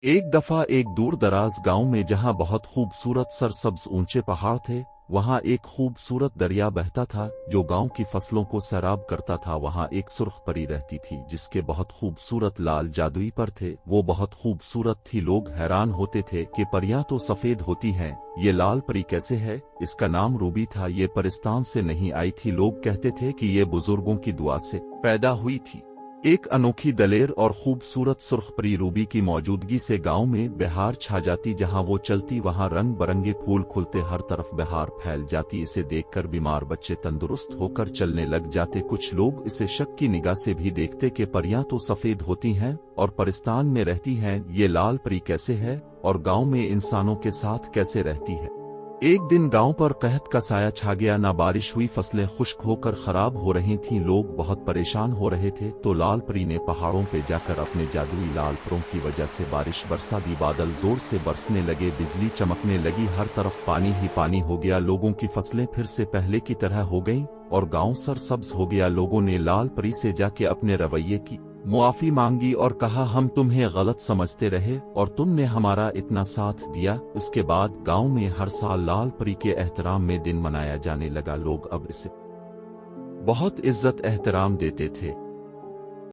एक दफा एक दूर दराज गांव में जहां बहुत खूबसूरत सरसब्ज ऊंचे पहाड़ थे, वहां एक खूबसूरत दरिया बहता था जो गांव की फसलों को सैराब करता था। वहां एक सुर्ख परी रहती थी जिसके बहुत खूबसूरत लाल जादुई पर थे। वो बहुत खूबसूरत थी, लोग हैरान होते थे कि परियां तो सफेद होती हैं, ये लाल परी कैसे है। इसका नाम रूबी था, ये परिस्तान से नहीं आई थी। लोग कहते थे कि ये बुजुर्गों की दुआ से पैदा हुई थी। एक अनोखी दलेर और खूबसूरत सुर्खपरी रूबी की मौजूदगी से गांव में बहार छा जाती। जहां वो चलती वहां रंग बरंगे फूल खुलते, हर तरफ बहार फैल जाती। इसे देखकर बीमार बच्चे तंदुरुस्त होकर चलने लग जाते। कुछ लोग इसे शक की निगाह से भी देखते कि परियां तो सफेद होती हैं और परिस्तान में रहती हैं, ये लाल परी कैसे है और गांव में इंसानों के साथ कैसे रहती है। एक दिन गांव पर कहत का साया छा गया, ना बारिश हुई, फसलें खुश्क होकर खराब हो रही थीं, लोग बहुत परेशान हो रहे थे। तो लाल परी ने पहाड़ों पे जाकर अपने जादुई लाल परों की वजह से बारिश बरसा दी। बादल जोर से बरसने लगे, बिजली चमकने लगी, हर तरफ पानी ही पानी हो गया। लोगों की फसलें फिर से पहले की तरह हो गईं और गांव सरसब्ज हो गया। लोगों ने लाल परी से जाके अपने रवैये की मुआफी मांगी और कहा, हम तुम्हें गलत समझते रहे और तुमने हमारा इतना साथ दिया। उसके बाद गांव में हर साल लाल परी के एहतराम में दिन मनाया जाने लगा। लोग अब इसे बहुत इज्जत एहतराम देते थे।